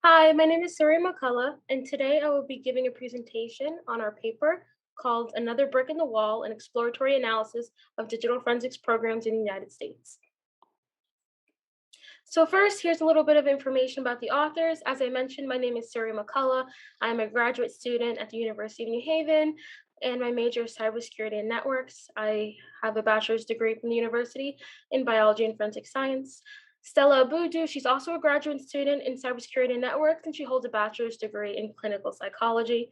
Hi, my name is Surya McCullough, and today I will be giving a presentation on our paper called Another Brick in the Wall, an Exploratory Analysis of Digital Forensics Programs in the United States. So first, here's a little bit of information about the authors. As I mentioned, my name is Surya McCullough. I'm a graduate student at the University of New Haven, and my major is cybersecurity and networks. I have a bachelor's degree from the university in biology and forensic science. Stella Abudu, she's also a graduate student in cybersecurity and networks, and she holds a bachelor's degree in clinical psychology.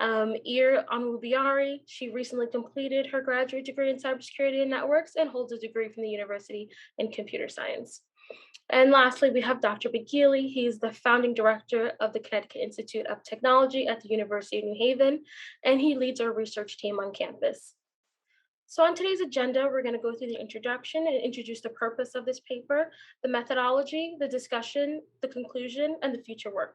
Ir Anwubiari, she recently completed her graduate degree in cybersecurity and networks and holds a degree from the university in computer science. And lastly, we have Dr. McGeely. He's the founding director of the Connecticut Institute of Technology at the University of New Haven, and he leads our research team on campus. So on today's agenda, we're going to go through the introduction and introduce the purpose of this paper, the methodology, the discussion, the conclusion, and the future work.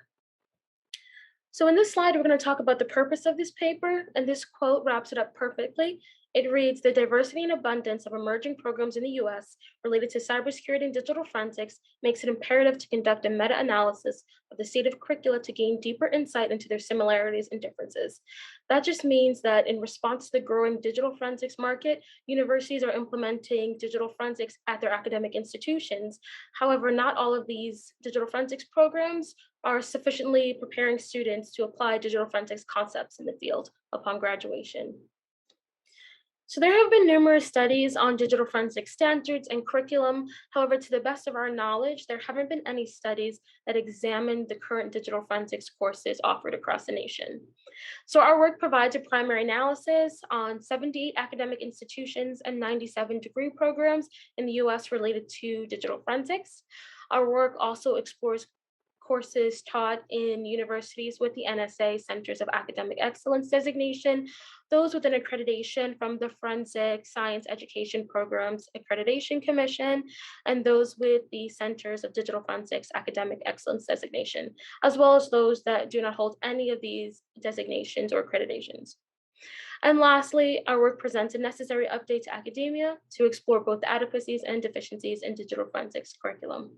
So in this slide, we're going to talk about the purpose of this paper, and this quote wraps it up perfectly. It reads, "The diversity and abundance of emerging programs in the US related to cybersecurity and digital forensics makes it imperative to conduct a meta-analysis of the state of curricula to gain deeper insight into their similarities and differences." That just means that in response to the growing digital forensics market, universities are implementing digital forensics at their academic institutions. However, not all of these digital forensics programs are sufficiently preparing students to apply digital forensics concepts in the field upon graduation. So there have been numerous studies on digital forensic standards and curriculum. However, to the best of our knowledge, there haven't been any studies that examine the current digital forensics courses offered across the nation. So our work provides a primary analysis on 78 academic institutions and 97 degree programs in the US related to digital forensics. Our work also explores courses taught in universities with the NSA Centers of Academic Excellence designation, those with an accreditation from the Forensic Science Education Programs Accreditation Commission, and those with the Centers of Digital Forensics Academic Excellence designation, as well as those that do not hold any of these designations or accreditations. And lastly, our work presents a necessary update to academia to explore both the adequacies and deficiencies in digital forensics curriculum.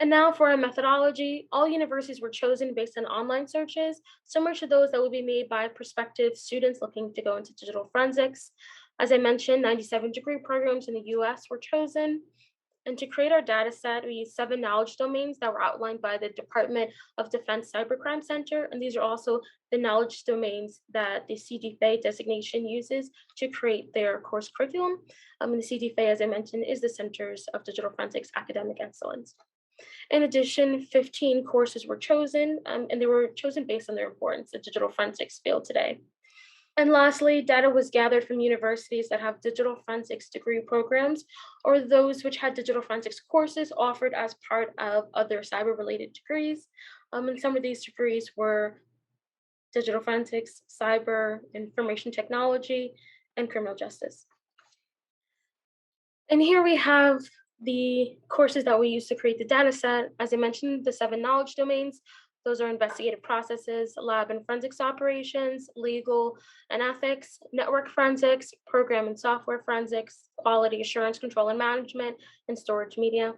And now for our methodology, all universities were chosen based on online searches, similar to those that will be made by prospective students looking to go into digital forensics. As I mentioned, 97 degree programs in the US were chosen. And to create our data set, we used 7 knowledge domains that were outlined by the Department of Defense Cybercrime Center. And these are also the knowledge domains that the CDFA designation uses to create their course curriculum. And the CDFA, as I mentioned, is the Centers of Digital Forensics Academic Excellence. In addition, 15 courses were chosen, and they were chosen based on their importance in digital forensics field today. And lastly, data was gathered from universities that have digital forensics degree programs or those which had digital forensics courses offered as part of other cyber-related degrees. And some of these degrees were digital forensics, cyber, information technology, and criminal justice. And here we have the courses that we use to create the data set. As I mentioned, the 7 knowledge domains, those are investigative processes, lab and forensics operations, legal and ethics, network forensics, program and software forensics, quality assurance, control and management, and storage media.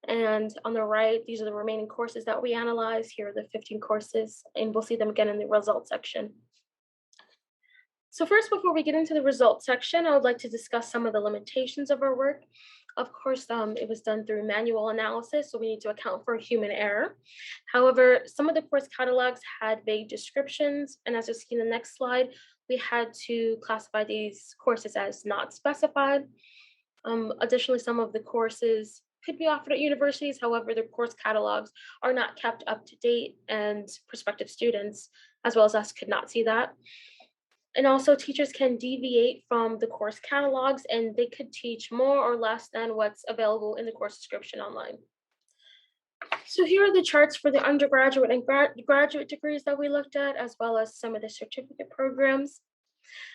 And on the right, these are the remaining courses that we analyze. Here are the 15 courses, and we'll see them again in the results section. So first, before we get into the results section, I would like to discuss some of the limitations of our work. Of course, it was done through manual analysis, so we need to account for human error. However, some of the course catalogs had vague descriptions, and as you'll see in the next slide, we had to classify these courses as not specified. Additionally, some of the courses could be offered at universities. However, their course catalogs are not kept up to date, and prospective students, as well as us, could not see that. And also, teachers can deviate from the course catalogs, and they could teach more or less than what's available in the course description online. So here are the charts for the undergraduate and graduate degrees that we looked at, as well as some of the certificate programs.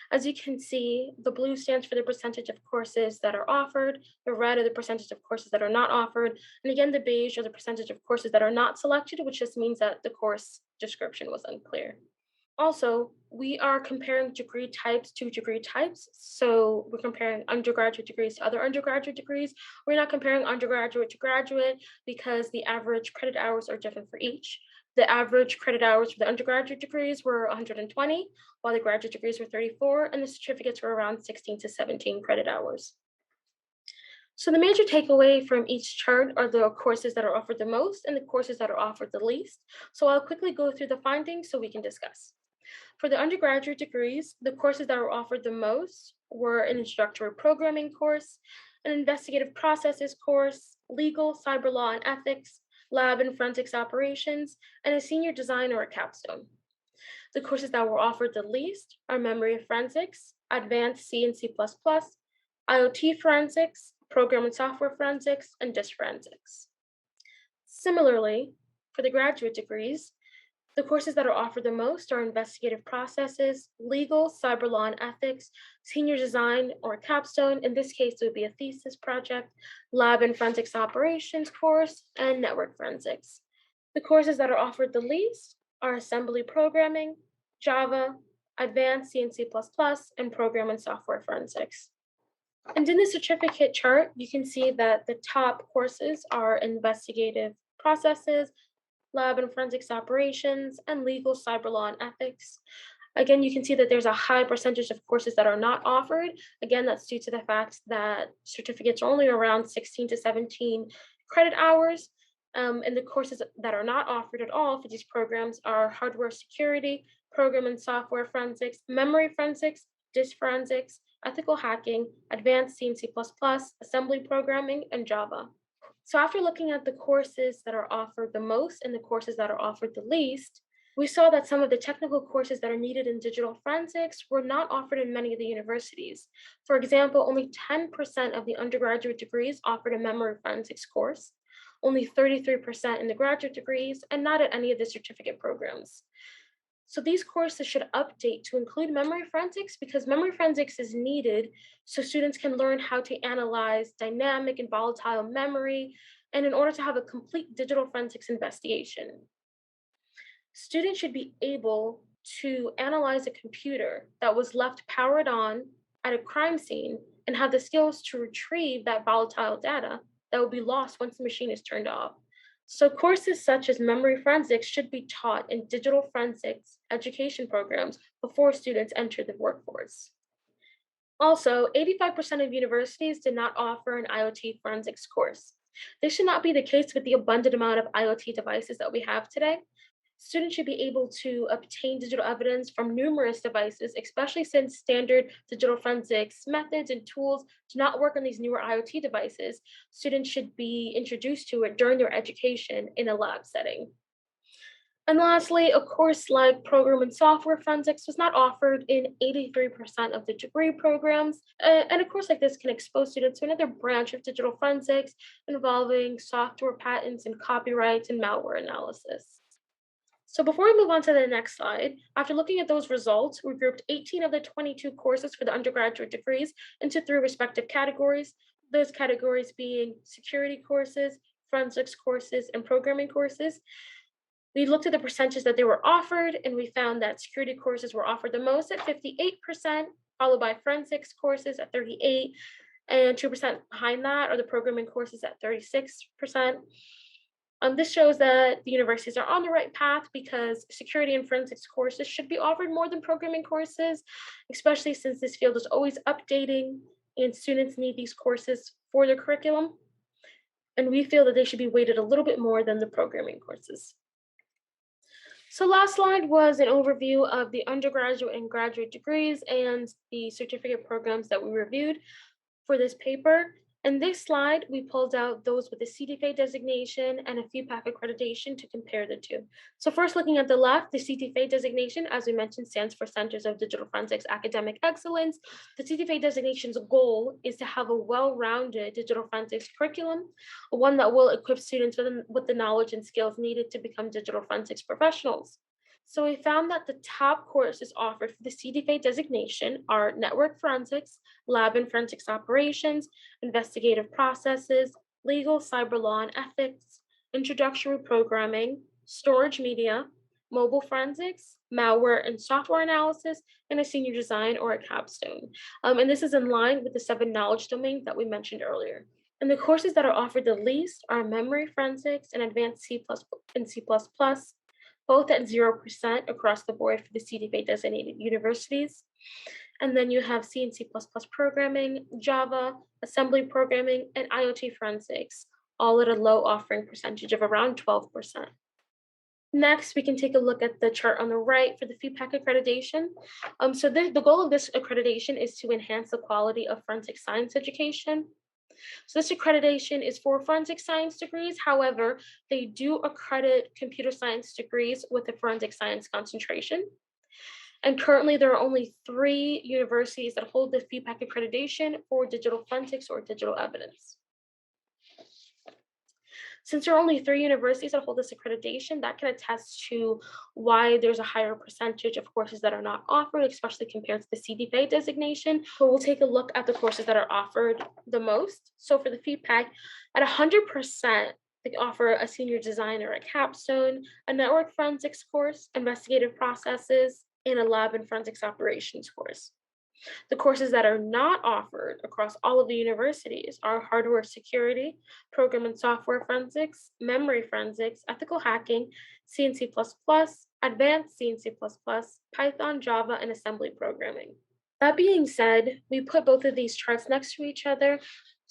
As you can see, the blue stands for the percentage of courses that are offered, the red are the percentage of courses that are not offered, and again, the beige are the percentage of courses that are not selected, which just means that the course description was unclear. Also, we are comparing degree types to degree types. So we're comparing undergraduate degrees to other undergraduate degrees. We're not comparing undergraduate to graduate because the average credit hours are different for each. The average credit hours for the undergraduate degrees were 120, while the graduate degrees were 34, and the certificates were around 16 to 17 credit hours. So the major takeaway from each chart are the courses that are offered the most and the courses that are offered the least. So I'll quickly go through the findings so we can discuss. For the undergraduate degrees, the courses that were offered the most were an introductory programming course, an investigative processes course, legal, cyber law and ethics, lab and forensics operations, and a senior design or a capstone. The courses that were offered the least are memory forensics, advanced C and C++, IoT forensics, program and software forensics, and disk forensics. Similarly, for the graduate degrees, the courses that are offered the most are investigative processes, legal, cyber law and ethics, senior design or capstone. In this case, it would be a thesis project, lab and forensics operations course, and network forensics. The courses that are offered the least are assembly programming, Java, advanced C and C++, and program and software forensics. And in the certificate chart, you can see that the top courses are investigative processes, lab and forensics operations, and legal, cyber law, and ethics. Again, you can see that there's a high percentage of courses that are not offered. Again, that's due to the fact that certificates are only around 16 to 17 credit hours. And the courses that are not offered at all for these programs are hardware security, program and software forensics, memory forensics, disk forensics, ethical hacking, advanced C and C++, assembly programming, and Java. So after looking at the courses that are offered the most and the courses that are offered the least, we saw that some of the technical courses that are needed in digital forensics were not offered in many of the universities. For example, only 10% of the undergraduate degrees offered a memory forensics course, only 33% in the graduate degrees, and not at any of the certificate programs. So these courses should update to include memory forensics because memory forensics is needed so students can learn how to analyze dynamic and volatile memory, and in order to have a complete digital forensics investigation. Students should be able to analyze a computer that was left powered on at a crime scene and have the skills to retrieve that volatile data that will be lost once the machine is turned off. So courses such as memory forensics should be taught in digital forensics education programs before students enter the workforce. Also, 85% of universities did not offer an IoT forensics course. This should not be the case with the abundant amount of IoT devices that we have today. Students should be able to obtain digital evidence from numerous devices, especially since standard digital forensics methods and tools do not work on these newer IoT devices. Students should be introduced to it during their education in a lab setting. And lastly, a course like program and software forensics was not offered in 83% of the degree programs. And a course like this can expose students to another branch of digital forensics involving software patents and copyrights and malware analysis. So before we move on to the next slide, after looking at those results, we grouped 18 of the 22 courses for the undergraduate degrees into three respective categories, those categories being security courses, forensics courses, and programming courses. We looked at the percentages that they were offered, and we found that security courses were offered the most at 58%, followed by forensics courses at 38%, and 2% behind that are the programming courses at 36%. This shows that the universities are on the right path because security and forensics courses should be offered more than programming courses, especially since this field is always updating and students need these courses for their curriculum. And we feel that they should be weighted a little bit more than the programming courses. So last slide was an overview of the undergraduate and graduate degrees and the certificate programs that we reviewed for this paper. In this slide, we pulled out those with the CDFA designation and a FUPAC accreditation to compare the two. So first, looking at the left, the CDFA designation, as we mentioned, stands for Centers of Digital Forensics Academic Excellence. The CDFA designation's goal is to have a well-rounded digital forensics curriculum, one that will equip students with the knowledge and skills needed to become digital forensics professionals. So we found that the top courses offered for the CDFA designation are network forensics, lab and forensics operations, investigative processes, legal, cyber law and ethics, introductory programming, storage media, mobile forensics, malware and software analysis, and a senior design or a capstone. And this is in line with the 7 knowledge domains that we mentioned earlier. And the courses that are offered the least are memory forensics and advanced C++, both at 0% across the board for the CDFA designated universities. And then you have C and C++ programming, Java, assembly programming, and IoT forensics, all at a low offering percentage of around 12%. Next, we can take a look at the chart on the right for the FEPAC accreditation. So the goal of this accreditation is to enhance the quality of forensic science education. So this accreditation is for forensic science degrees. However, they do accredit computer science degrees with a forensic science concentration. And currently, there are only 3 universities that hold the FEPAC accreditation for digital forensics or digital evidence. Since there are only 3 universities that hold this accreditation, that can attest to why there's a higher percentage of courses that are not offered, especially compared to the CDFA designation. So we'll take a look at the courses that are offered the most. So for the FEPAC, at 100%, they offer a senior design or a capstone, a network forensics course, investigative processes, and a lab and forensics operations course. The courses that are not offered across all of the universities are hardware security, program and software forensics, memory forensics, ethical hacking, C and C++, advanced C and C++, Python, Java, and assembly programming. That being said, we put both of these charts next to each other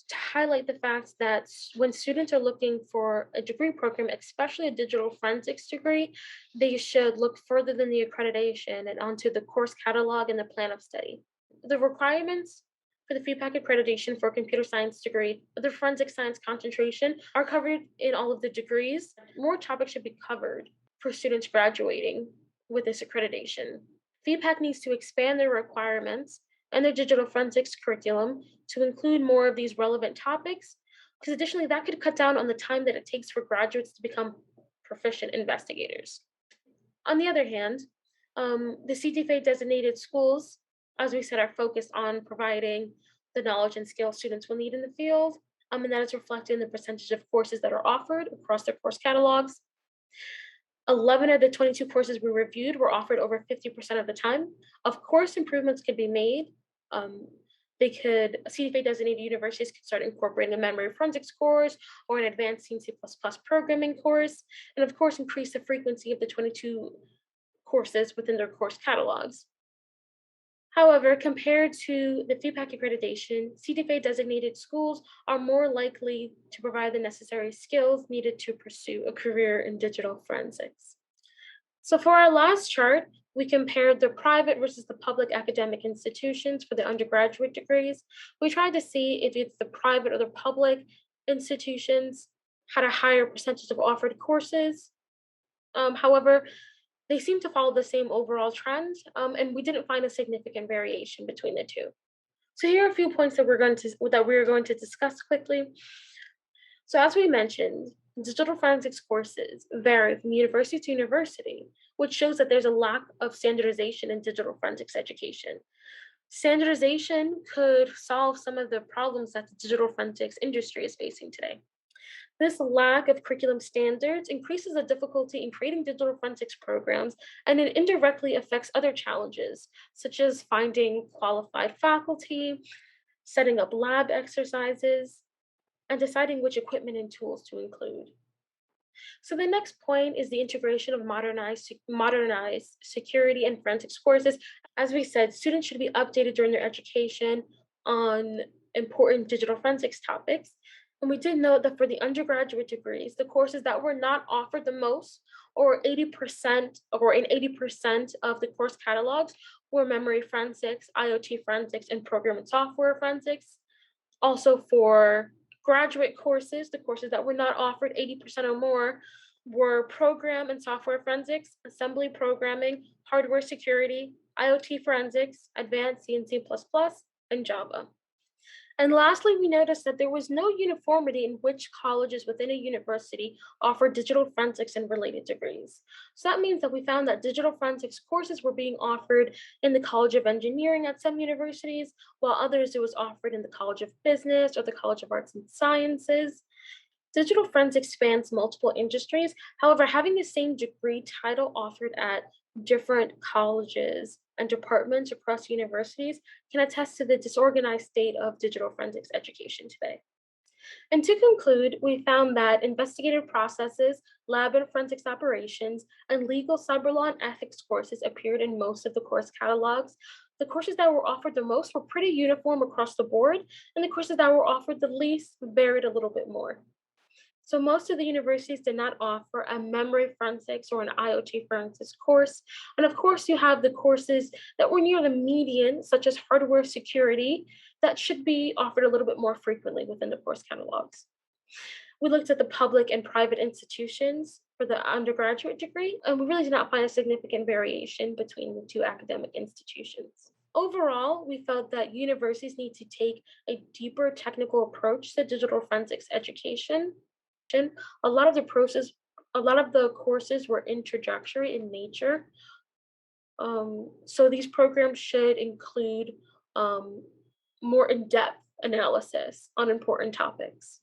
to highlight the fact that when students are looking for a degree program, especially a digital forensics degree, they should look further than the accreditation and onto the course catalog and the plan of study. The requirements for the FEPAC accreditation for a computer science degree, the forensic science concentration, are covered in all of the degrees. More topics should be covered for students graduating with this accreditation. FEPAC needs to expand their requirements and their digital forensics curriculum to include more of these relevant topics, because additionally, that could cut down on the time that it takes for graduates to become proficient investigators. On the other hand, the CTFA designated schools, as we said, are focused on providing the knowledge and skills students will need in the field, and that is reflected in the percentage of courses that are offered across their course catalogs. 11 of the 22 courses we reviewed were offered over 50% of the time. Of course, improvements could be made. CDFA designated universities could start incorporating a memory forensics course or an advanced C++ programming course, and of course, increase the frequency of the 22 courses within their course catalogs. However, compared to the FEPAC accreditation, CDFA designated schools are more likely to provide the necessary skills needed to pursue a career in digital forensics. So for our last chart, we compared the private versus the public academic institutions for the undergraduate degrees. We tried to see if it's the private or the public institutions had a higher percentage of offered courses. However, they seem to follow the same overall trend, and we didn't find a significant variation between the two. So here are a few points that we're going to discuss quickly. So as we mentioned, digital forensics courses vary from university to university, which shows that there's a lack of standardization in digital forensics education. Standardization could solve some of the problems that the digital forensics industry is facing today. This lack of curriculum standards increases the difficulty in creating digital forensics programs, and it indirectly affects other challenges, such as finding qualified faculty, setting up lab exercises, and deciding which equipment and tools to include. So the next point is the integration of modernized security and forensics courses. As we said, students should be updated during their education on important digital forensics topics. And we did note that for the undergraduate degrees, the courses that were not offered the most, or 80% or in 80% of the course catalogs, were memory forensics, IoT forensics, and program and software forensics. Also for graduate courses, the courses that were not offered 80% or more were program and software forensics, assembly programming, hardware security, IoT forensics, advanced C and C++, and Java. And lastly, we noticed that there was no uniformity in which colleges within a university offer digital forensics and related degrees. So that means that we found that digital forensics courses were being offered in the College of Engineering at some universities, while others it was offered in the College of Business or the College of Arts and Sciences. Digital forensics spans multiple industries. However, having the same degree title offered at different colleges and departments across universities can attest to the disorganized state of digital forensics education today. And to conclude, we found that investigative processes, lab and forensics operations, and legal cyber law and ethics courses appeared in most of the course catalogs. The courses that were offered the most were pretty uniform across the board, and the courses that were offered the least varied a little bit more. So most of the universities did not offer a memory forensics or an IoT forensics course. And of course, you have the courses that were near the median, such as hardware security, that should be offered a little bit more frequently within the course catalogs. We looked at the public and private institutions for the undergraduate degree, and we really did not find a significant variation between the two academic institutions. Overall, we felt that universities need to take a deeper technical approach to digital forensics education. A lot of the process, a lot of the courses were introductory in nature. So these programs should include um, more in-depth analysis on important topics.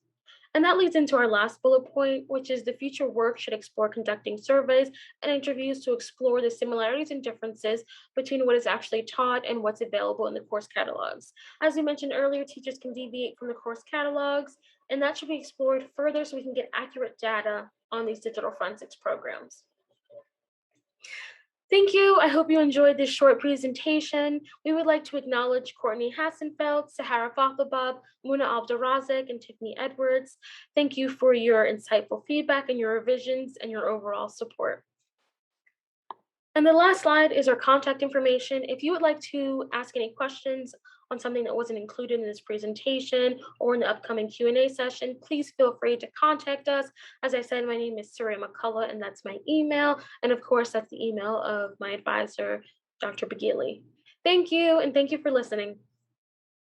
And that leads into our last bullet point, which is the future work should explore conducting surveys and interviews to explore the similarities and differences between what is actually taught and what's available in the course catalogs. As we mentioned earlier, teachers can deviate from the course catalogs, and that should be explored further so we can get accurate data on these digital forensics programs. Thank you. I hope you enjoyed this short presentation. We would like to acknowledge Courtney Hassenfeld, Sahara Fathabab, Muna Abdurazik, and Tiffany Edwards. Thank you for your insightful feedback and your revisions and your overall support. And the last slide is our contact information. If you would like to ask any questions on something that wasn't included in this presentation or in the upcoming Q&A session, please feel free to contact us. As I said, my name is Surya McCullough, and that's my email. And of course, that's the email of my advisor, Dr. Bagili. Thank you, and thank you for listening.